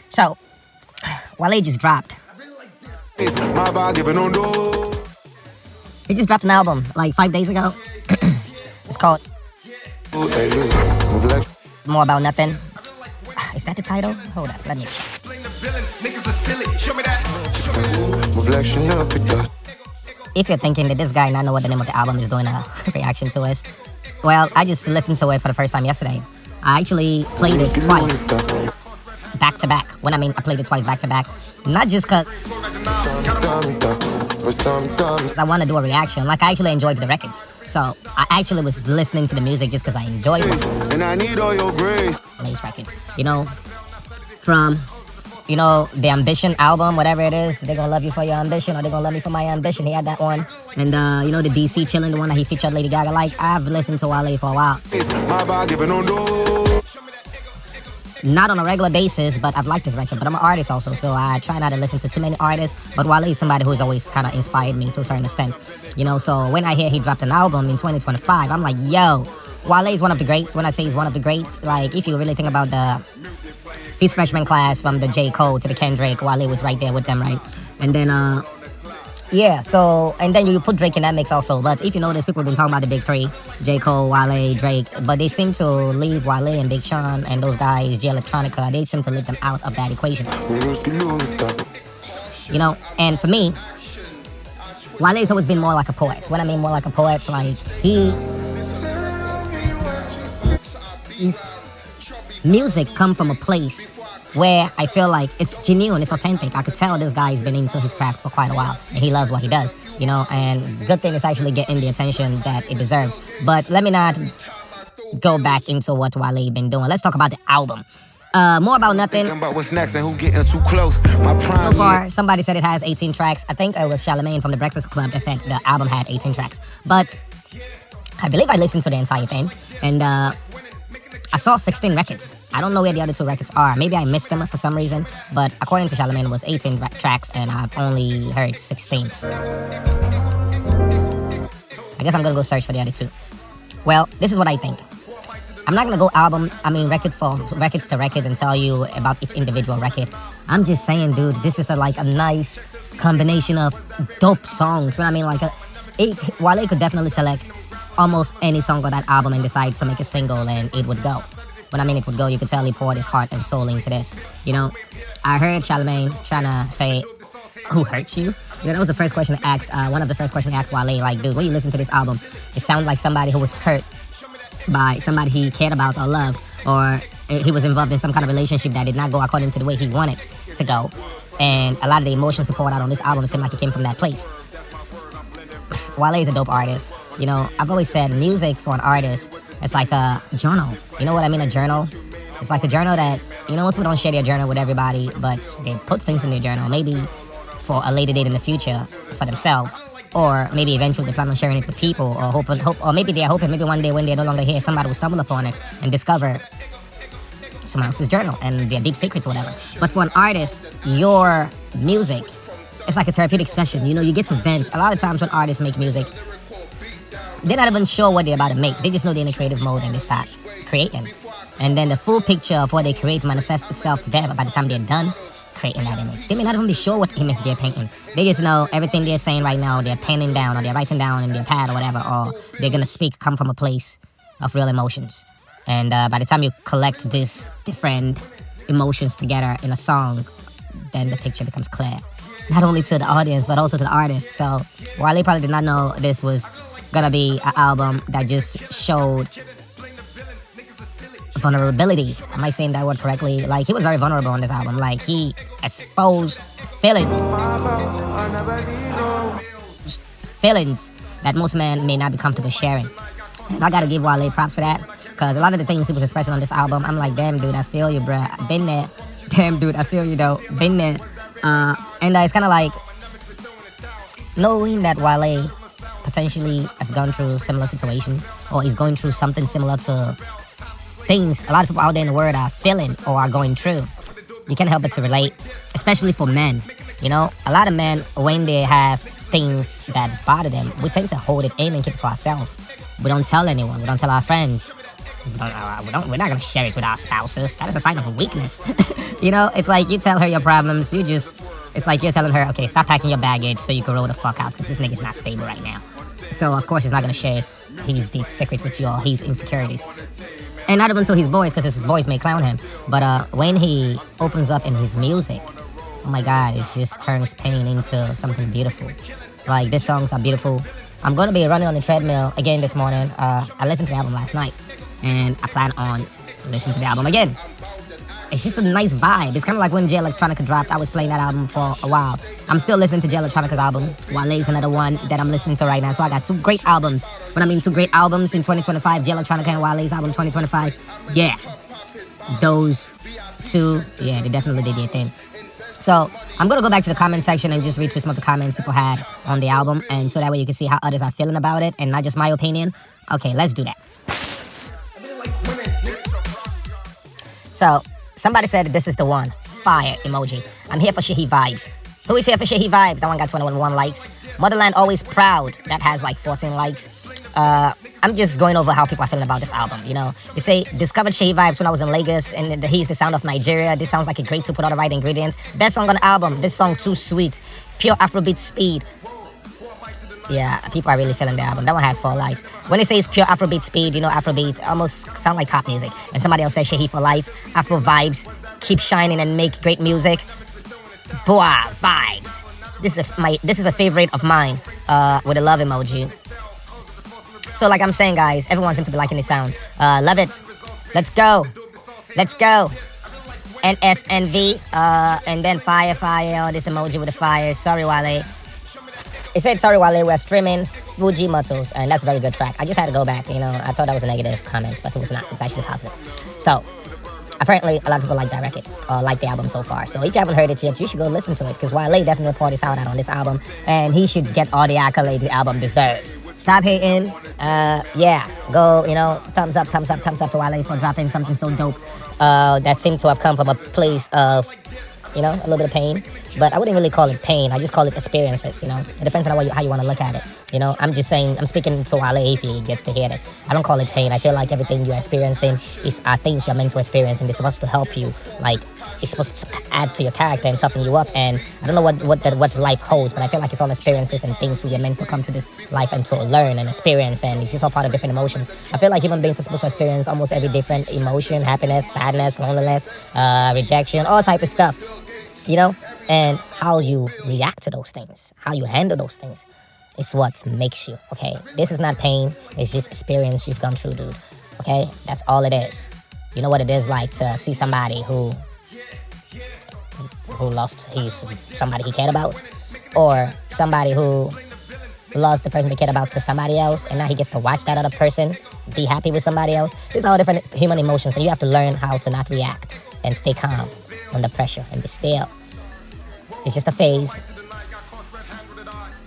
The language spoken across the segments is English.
So, Wale just dropped. He just dropped an album like 5 days ago. It's called More About Nothing. Is that the title? Hold up, let me check. If you're thinking that this guy not know what the name of the album is doing a reaction to us, well, I just listened to it for the first time yesterday. I actually played it twice, back to back. When I mean I played it twice back to back, not just cause I want to do a reaction. Like, I actually enjoyed the records, so I actually was listening to the music just because I enjoyed it. And I need all your grace. Lace records, from the Ambition album, whatever it is. They're gonna love you for your ambition, or they're gonna love me for my ambition. He had that one, and the DC Chillin', the one that he featured Lady Gaga. Like, I've listened to Wale for a while. Not on a regular basis, but I've liked his record. But I'm an artist also, so I try not to listen to too many artists. But Wale is somebody who's always kind of inspired me to a certain extent. So when I hear he dropped an album in 2025, I'm like, yo, Wale is one of the greats. When I say he's one of the greats, like, if you really think about his freshman class, from the J. Cole to the Kendrick, Wale was right there with them, right? And then, and then you put Drake in that mix also. But if you notice, people have been talking about the big three, J. Cole, Wale, Drake, but they seem to leave Wale and Big Sean and those guys, J Electronica, they seem to leave them out of that equation. And for me, Wale's always been more like a poet. When I mean more like a poet, like, his music come from a place where I feel like it's genuine, it's authentic. I could tell this guy's been into his craft for quite a while, and he loves what he does, and good thing is actually getting the attention that it deserves. But let me not go back into what Wale been doing. Let's talk about the album. More About Nothing. About what's next and who getting too close. So far, somebody said it has 18 tracks. I think it was Charlamagne from the Breakfast Club that said the album had 18 tracks. But I believe I listened to the entire thing, and I saw 16 records. I don't know where the other 2 records are. Maybe I missed them for some reason. But according to Charlamagne, it was 18 tracks, and I've only heard 16. I guess I'm gonna go search for the other 2. Well, this is what I think. I'm not gonna go records to records and tell you about each individual record. I'm just saying, dude, this is a nice combination of dope songs. Wale could definitely select almost any song on that album and decide to make a single, and it would go. When I mean it would go, you could tell he poured his heart and soul into this. I heard Charlamagne trying to say, who hurts you? That was the first question I asked, one of the first questions I asked Wale, like, dude, when you listen to this album, it sounds like somebody who was hurt by somebody he cared about or loved, or he was involved in some kind of relationship that did not go according to the way he wanted to go. And a lot of the emotions he poured out on this album seemed like it came from that place. Wale is a dope artist. I've always said music for an artist, it's like a journal. You know what I mean, a journal? It's like a journal that, most people don't share their journal with everybody, but they put things in their journal, maybe for a later date in the future for themselves, or maybe eventually they plan on sharing it with people, or maybe they're hoping maybe one day when they're no longer here, somebody will stumble upon it and discover someone else's journal and their deep secrets or whatever. But for an artist, your music, it's like a therapeutic session. You get to vent. A lot of times when artists make music, they're not even sure what they're about to make. They just know they're in a creative mode and they start creating. And then the full picture of what they create manifests itself to them. But by the time they're done creating that image, they may not even be sure what image they're painting. They just know everything they're saying right now, they're penning down, or they're writing down in their pad or whatever, or they're going to come from a place of real emotions. And by the time you collect these different emotions together in a song, then the picture becomes clear. Not only to the audience, but also to the artist. So Wale probably did not know this was gonna be an album that just showed vulnerability. Am I saying that word correctly? Like, he was very vulnerable on this album. Like, he exposed feelings that most men may not be comfortable sharing. And I gotta give Wale props for that, because a lot of the things he was expressing on this album, I'm like, damn, dude, I feel you, bruh. I've been there. Damn, dude, I feel you, though. Been there. And it's kind of like knowing that Wale potentially has gone through a similar situation, or is going through something similar to things a lot of people out there in the world are feeling or are going through. You can't help but to relate, especially for men. A lot of men, when they have things that bother them, we tend to hold it in and keep it to ourselves. We don't tell anyone. We don't tell our friends. we're not gonna share it with our spouses. That is a sign of weakness. You know, it's like you tell her your problems. It's like you're telling her, okay, stop packing your baggage so you can roll the fuck out because this nigga's not stable right now. So of course he's not gonna share his deep secrets with you or his insecurities. And not even to his boys, because his boys may clown him. But when he opens up in his music, oh my God, it just turns pain into something beautiful. Like, these songs are beautiful. I'm going to be running on the treadmill again this morning. I listened to the album last night, and I plan on listening to the album again. It's just a nice vibe. It's kind of like when Jay Electronica dropped. I was playing that album for a while. I'm still listening to Jay Electronica's album. Wale is another one that I'm listening to right now. So I got two great albums. When I mean two great albums in 2025, Jay Electronica and Wale's album 2025. Yeah, those two, yeah, they definitely did their thing. So I'm going to go back to the comment section and just read through some of the comments people had on the album. And so that way you can see how others are feeling about it and not just my opinion. Okay, let's do that. So somebody said this is the one. Fire emoji. I'm here for Shahi vibes. Who is here for Shahi vibes? That one got 21 likes. Motherland Always Proud. That has like 14 likes. I'm just going over how people are feeling about this album, you know. They say, discovered Shahi vibes when I was in Lagos, and he's the sound of Nigeria. This sounds like a great soup with all the right ingredients. Best song on the album. This song, too sweet. Pure Afrobeat speed. Yeah, people are really feeling the album. That one has 4 likes. When it says pure Afrobeat speed, you know, Afrobeat almost sound like pop music. And somebody else says Shahi for life. Afro vibes. Keep shining and make great music. Boah, vibes. This is a favorite of mine. With a love emoji. So like I'm saying, guys, everyone seems to be liking the sound. Love it. Let's go. Let's go. NSNV. And then fire. Oh, this emoji with the fire. Sorry, Wale. It said, sorry, Wale, we're streaming Fuji Muttles. And that's a very good track. I just had to go back. You know, I thought that was a negative comment, but it was not. It was actually positive. So, apparently, a lot of people like that record, like the album so far. So if you haven't heard it yet, you should go listen to it, because Wale definitely poured his heart out on this album, and he should get all the accolades the album deserves. Stop hating. Yeah, go, you know, thumbs up to Wale for dropping something so dope that seemed to have come from a place of, you know, a little bit of pain. But I wouldn't really call it pain. I just call it experiences, you know. It depends on how you want to look at it. You know, I'm just saying, I'm speaking to Wale if he gets to hear this. I don't call it pain. I feel like everything you're experiencing are things you're meant to experience, and they're supposed to help you. Like, it's supposed to add to your character and toughen you up. And I don't know what life holds, but I feel like it's all experiences and things we're meant to come to this life and to learn and experience. And it's just all part of different emotions. I feel like human beings are supposed to experience almost every different emotion: happiness, sadness, loneliness, rejection, all type of stuff. You know, and how you react to those things, how you handle those things, is what makes you, okay? This is not pain. It's just experience you've gone through, dude. Okay? That's all it is. You know what it is like to see somebody who lost somebody he cared about, or somebody who lost the person he cared about to somebody else, and now he gets to watch that other person be happy with somebody else. These are all different human emotions, and you have to learn how to not react and stay calm under pressure and be still. It's just a phase.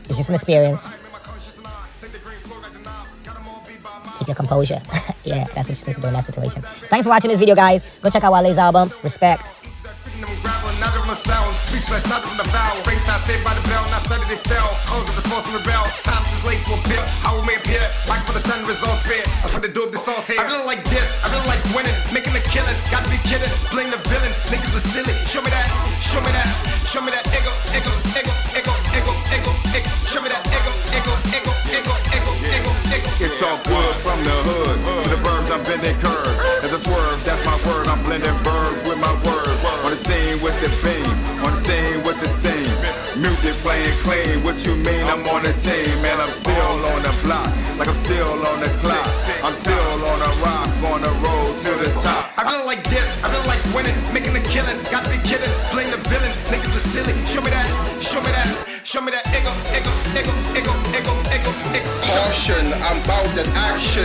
It's just an experience. Keep your composure. Yeah, that's what you're supposed to do in that situation. Thanks for watching this video, guys. Go check out Wale's album. Respect. Sound speechless, not from the vowel. Rings I saved by the bell, not studied they fell. Cause of the force and rebel. Times is late to appear. How we may appear. Like for the standard results fair. That's what they do with the sauce here. I really like this. I really like winning. Making a killing. Gotta be kidding. Blame the villain. Niggas are silly. Show me that. Show me that. Show me that. Ego. Show me that. Ego. It's all good from the hood to the birds. I'm bending curves. As a swerve, that's my word. I'm blending verbs with my words. On the scene with the beam, on the scene with the theme. Music playing clean. What you mean? I'm on the team, man. I'm still on the block, like I'm still on the clock. I'm still on the rock, on the road to the top. I really like this. I really like winning, making a killing. Gotta be kidding. Blame the villain. Niggas are silly. Show me that. Show me that. Show me that. Ego. Caution, I'm bout that action.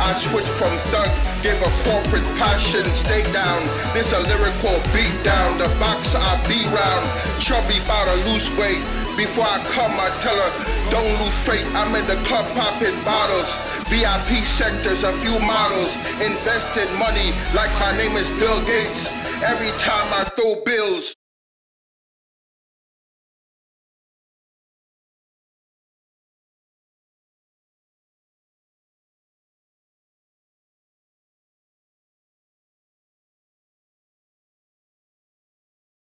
I switch from thug, give a corporate passion. Stay down, this a lyrical beat down. The box I be round, chubby bout to lose weight. Before I come, I tell her, don't lose faith. I'm in the club popping bottles. VIP sectors, a few models. Invested money like my name is Bill Gates. Every time I throw bills.